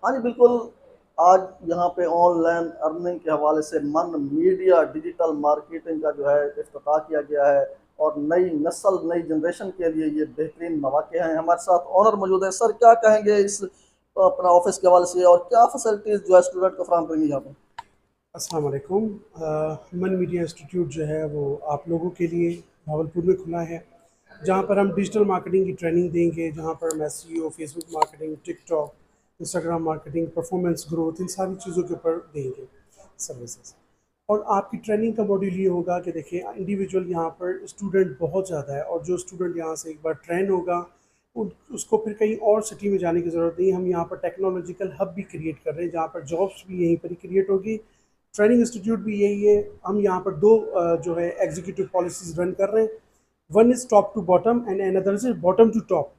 हाँ जी, बिल्कुल। आज यहाँ पे ऑनलाइन अर्निंग के हवाले से मन मीडिया डिजिटल मार्केटिंग का जो है इफ्तिताह किया गया है और नई नस्ल नई जनरेशन के लिए ये बेहतरीन मौके हैं। हमारे साथ ऑनर मौजूद है। सर, क्या कहेंगे इस अपना ऑफिस के हवाले से और क्या फैसिलिटीज जो है स्टूडेंट को फराहम करेंगे यहाँ पे? अस्सलाम वालेकुम। मन मीडिया इंस्टीट्यूट जो है वो आप लोगों के लिए भावलपुर में खुला है, जहाँ पर हम डिजिटल मार्केटिंग की ट्रेनिंग देंगे, जहाँ पर हम SEO, Facebook marketing, TikTok, Instagram marketing, performance growth, इन सारी चीज़ों के ऊपर देंगे सर्विसेज। और आपकी ट्रेनिंग का मॉड्यूल ये होगा कि देखिए, इंडिविजुअल यहाँ पर स्टूडेंट बहुत ज़्यादा है, और जो स्टूडेंट यहाँ से एक बार ट्रेन होगा उसको फिर कहीं और सिटी में जाने की ज़रूरत नहीं। हम यहाँ पर टेक्नोलॉजिकल हब भी क्रिएट कर रहे हैं, जहाँ पर जॉब्स भी यहीं पर ही क्रिएट होगी। ट्रेनिंग इंस्टीट्यूट भी यही है। हम यहाँ पर दो जो है एग्जीक्यूटिव पॉलिसीज रन कर रहे हैं। One is top to bottom and another is bottom to top.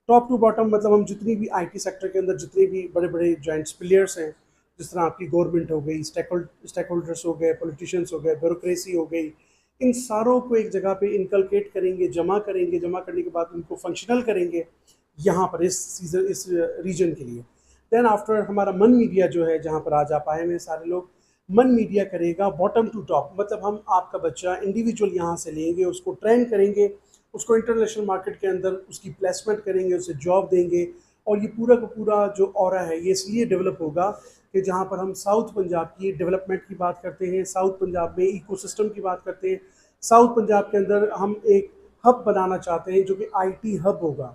Top to bottom मतलब हम जितनी भी आईटी सेक्टर के अंदर जितने भी बड़े बड़े जॉइंट्स प्लेयर्स हैं, जिस तरह आपकी गवर्नमेंट हो गई, स्टेक होल्डर्स हो गए, पॉलिटिशियंस हो गए, ब्यूरोक्रेसी हो गई, इन सारों को एक जगह पे इनकलकेट करेंगे, जमा करेंगे, जमा करने के बाद उनको फंक्शनल करेंगे यहाँ पर इस सीजन, इस रीजन के लिए। देन आफ्टर हमारा मन मीडिया जो है, जहाँ पर आज आप आए हुए सारे लोग, मन मीडिया करेगा बॉटम टू टॉप। मतलब हम आपका बच्चा इंडिविजुअल यहाँ से लेंगे, उसको ट्रेन करेंगे, उसको इंटरनेशनल मार्केट के अंदर उसकी प्लेसमेंट करेंगे, उसे जॉब देंगे। और ये पूरा का पूरा जो ऑरा है ये इसलिए डेवलप होगा कि जहाँ पर हम साउथ पंजाब की डेवलपमेंट की बात करते हैं, साउथ पंजाब में इकोसिस्टम की बात करते हैं, साउथ पंजाब के अंदर हम एक हब बनाना चाहते हैं जो कि आईटी हब होगा।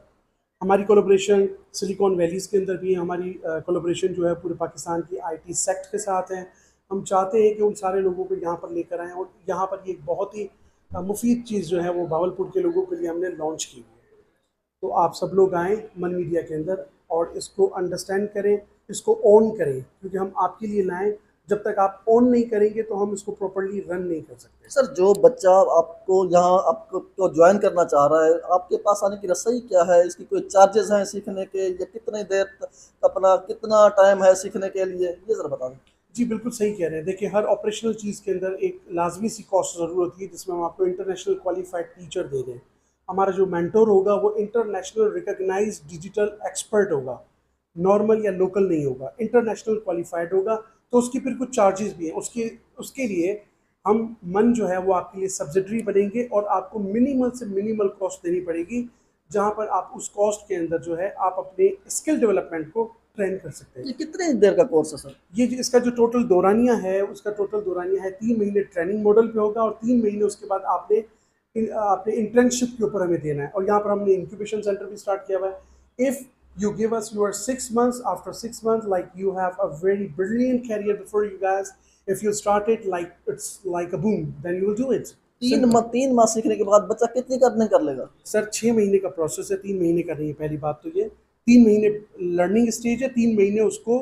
हमारी कोलैबोरेशन सिलिकॉन वैलीज़ के अंदर भी है, हमारी कोलैबोरेशन जो है पूरे पाकिस्तान की आईटी सेक्ट के साथ है। हम चाहते हैं कि उन सारे लोगों को यहाँ पर लेकर आएँ, और यहाँ पर ये एक बहुत ही मुफीद चीज़ जो है वो भावलपुर के लोगों के लिए हमने लॉन्च की है। तो आप सब लोग आएँ मन मीडिया के अंदर और इसको अंडरस्टैंड करें, इसको ऑन करें, क्योंकि हम आपके लिए लाएँ। जब तक आप ऑन नहीं करेंगे तो हम इसको प्रॉपर्ली रन नहीं कर सकते। सर, जो बच्चा आपको यहाँ आपको ज्वाइन करना चाह रहा है, आपके पास आने की रसई क्या है? इसकी कोई चार्जेस हैं सीखने के, या कितनी देर अपना कितना टाइम है सीखने के लिए, ये जरा बता दें। जी, बिल्कुल सही कह रहे हैं। देखिए, हर ऑपरेशनल चीज़ के अंदर एक लाज़मी सी कॉस्ट ज़रूर होती है, जिसमें हम आपको इंटरनेशनल क्वालिफाइड टीचर दे दें। हमारा जो मेंटर होगा वो इंटरनेशनल रिकॉग्नाइज्ड डिजिटल एक्सपर्ट होगा, नॉर्मल या लोकल नहीं होगा, इंटरनेशनल क्वालिफाइड होगा। तो उसकी फिर कुछ चार्जेस भी हैं। उसके उसके लिए हम मन जो है वो आपके लिए सब्सिडरी बनेंगे, और आपको मिनिमल से मिनिमल कॉस्ट देनी पड़ेगी, जहाँ पर आप उस कॉस्ट के अंदर जो है आप अपने स्किल डेवलपमेंट को ट्रेन कर सकते हैं। ये कितनी देर का कोर्स है सर? इसका जो टोटल दौरानिया है, उसका टोटल दौरानिया है 3 महीने ट्रेनिंग मॉडल पे होगा, और 3 महीने उसके बाद आपने आपने इंटर्नशिप के ऊपर हमें देना है। और यहाँ पर हमने इंक्यूबेशन सेंटर भी स्टार्ट किया हुआ है। If you give us your 6 months, after 6 months, like, you have a very brilliant career before you guys. If you start it like it's like a boom, then you will do it. Simple. 3 माह सीखने के बाद बच्चा कितनी earning कर लेगा? Sir, 6 महीने का प्रोसेस है, 3 महीने का नहीं है। पहली बात तो ये 3 महीने लर्निंग स्टेज है, 3 महीने उसको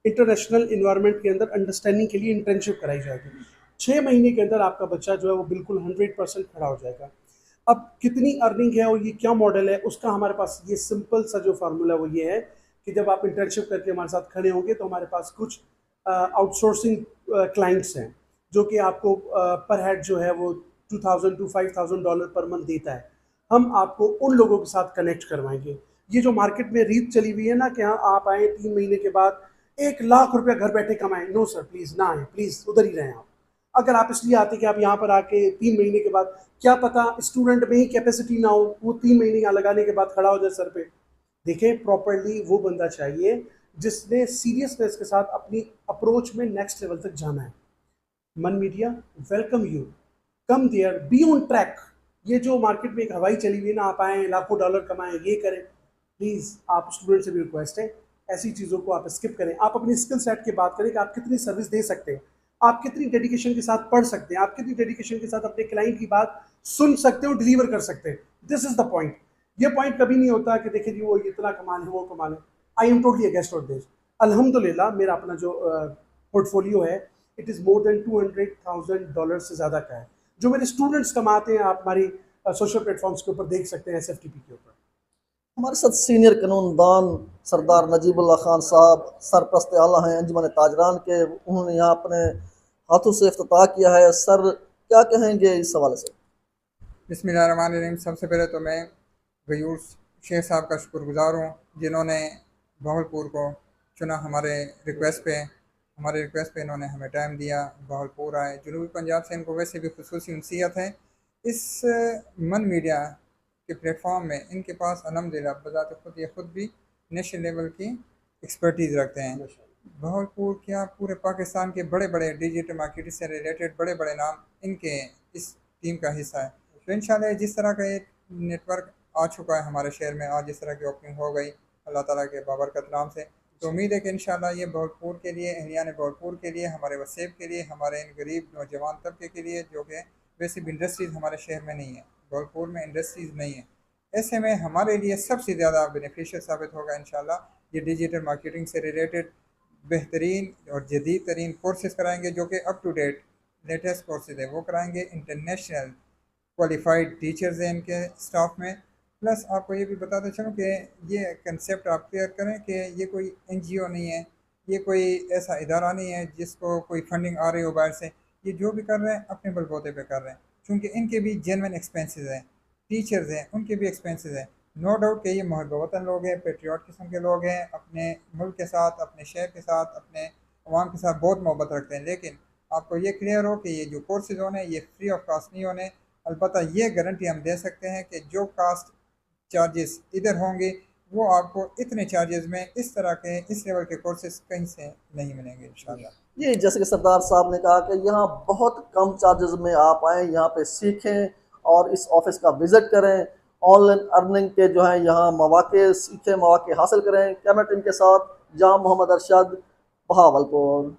इंटरनेशनल इन्वायरमेंट के अंदर अंडरस्टैंडिंग के लिए इंटर्नशिप कराई जाएगी। 6 महीने के अंदर आपका बच्चा जो है वो बिल्कुल 100% खड़ा हो जाएगा। अब कितनी अर्निंग है और ये क्या मॉडल है, उसका हमारे पास ये सिंपल सा जो फार्मूला वो ये है कि जब आप इंटर्नशिप करके हमारे साथ खड़े होंगे तो हमारे पास कुछ आउटसोर्सिंग क्लाइंट्स हैं, जो कि आपको पर हेड जो है वो 2000 to $5000 पर मंथ देता है। हम आपको उन लोगों के साथ कनेक्ट करवाएंगे। ये जो मार्केट में रीत चली हुई है ना कि हाँ, आप आए 3 महीने के बाद 1 लाख रुपया घर बैठे कमाएं, नो सर, प्लीज़ ना आए, प्लीज़ उधर ही रहें आप। अगर आप इसलिए आते कि आप यहाँ पर आके 3 महीने के बाद, क्या पता स्टूडेंट में ही कैपेसिटी ना हो, वो 3 महीने यहाँ लगाने के बाद खड़ा हो जाए सर पे। देखें, प्रॉपरली वो बंदा चाहिए जिसने सीरियसनेस के साथ अपनी अप्रोच में नेक्स्ट लेवल तक जाना है। मन media welcome you, come there, be on track. ये जो मार्केट में एक हवाई चली हुई है ना, आप आए लाखों डॉलर कमाएं, ये करें, प्लीज़ आप स्टूडेंट से भी रिक्वेस्ट है, ऐसी चीज़ों को आप स्किप करें। आप अपनी स्किल सेट की बात करें कि आप कितनी सर्विस दे सकते हैं, आप कितनी डेडिकेशन के साथ पढ़ सकते हैं, आप कितनी डेडिकेशन के साथ अपने क्लाइंट की बात सुन सकते हो, डिलीवर कर सकते हैं। This is the point. ये पॉइंट कभी नहीं होता कि देखिए जी वो इतना कमा ले, वो कमा ले। I am totally against of this. अल्हम्दुलिल्लाह मेरा अपना जो पोर्टफोलियो है, इट इज़ मोर देन $200,000 से ज़्यादा का है, जो मेरे स्टूडेंट्स कमाते हैं। आप हमारी सोशल प्लेटफॉर्म्स के ऊपर देख सकते हैं, SFTP के ऊपर। हमारे साथ सीनियर कानूनदान सरदार नजीबुल्लाह खान साहब सरप्रस्त आला हैं अंजुमन ताजरान के। उन्होंने यहाँ अपने हाथों से इफ्तिताह किया है। सर, क्या कहेंगे इस हवाले से? बिस्मिल्लाहिर्रहमानिर्रहीम। सबसे पहले तो मैं गयूर शेख साहब का शुक्रगुजार हूँ, जिन्होंने भावलपुर को चुना हमारे रिक्वेस्ट पे इन्होंने हमें टाइम दिया। बहावलपुर आए, जनूबी पंजाब से इनको वैसे भी खुसूसी उनसीयत है। इस मन मीडिया के प्लेटफॉर्म में इनके पास अल्हम्दुलिल्लाह बज़ात खुद ये खुद भी नेशनल लेवल की एक्सपर्टीज़ रखते हैं। बहावलपुर क्या पूरे पाकिस्तान के बड़े बड़े डिजिटल मार्केटिंग से रिलेटेड बड़े बड़े नाम इनके इस टीम का हिस्सा है। तो इंशाल्लाह जिस तरह का एक नेटवर्क आ चुका है हमारे शहर में, आज जिस तरह की ओपनिंग हो गई अल्लाह ताला के बाबरकत नाम से, तो उम्मीद है कि इंशाल्लाह ये बहावलपुर के लिए, एहलियान बहावलपुर के लिए, हमारे वसेब के लिए, हमारे इन गरीब नौजवान तबके के लिए, जो कि वैसे भी इंडस्ट्रीज़ हमारे शहर में नहीं है, बहावलपुर में इंडस्ट्रीज़ नहीं है, ऐसे में हमारे लिए सबसे ज़्यादा बेनिफिशियल साबित होगा इंशाल्लाह। ये डिजिटल मार्केटिंग से रिलेटेड बेहतरीन और जदीद तरीन कोर्सेज़ कराएँगे, जो कि up to date latest courses है वो कराएँगे। इंटरनेशनल क्वालिफाइड टीचर्स हैं इनके स्टाफ में। प्लस आपको ये भी बताते चलूँ कि ये कंसेप्ट आप क्लियर करें कि ये कोई एनजीओ नहीं है, ये कोई ऐसा इदारा नहीं है जिसको कोई फंडिंग आ रही हो बाहर से। ये जो भी कर रहे हैं अपने बलबूते पे कर रहे हैं, क्योंकि इनके भी जेन्युइन एक्सपेंसेस हैं, टीचर्स हैं उनके भी एक्सपेंसेस हैं। नो डाउट कि ये मुहब्ब वतन लोग हैं, पेट्रियाट किस्म के लोग हैं, अपने मुल्क के साथ, अपने शहर के साथ, अपने अवाम के साथ बहुत मोहब्बत रखते हैं। लेकिन आपको ये क्लियर हो कि ये जो कोर्सेज होने ये फ्री ऑफ कास्ट नहीं होने। अलबत्ता ये गारंटी हम दे सकते हैं कि जो कास्ट चार्जेस इधर होंगे वो आपको इतने चार्जेस में इस तरह के इस लेवल के कोर्सेज कहीं से नहीं मिलेंगे इंशाल्लाह। ये जैसे कि सरदार साहब ने कहा कि यहाँ बहुत कम चार्जेस में आप आएँ, यहाँ पे सीखें और इस ऑफिस का विज़िट करें, ऑनलाइन अर्निंग के जो है यहाँ मौके सीखें, मौके हासिल करें। कैमरा टीम के साथ जाम मोहम्मद अरशद, बहावलपुर।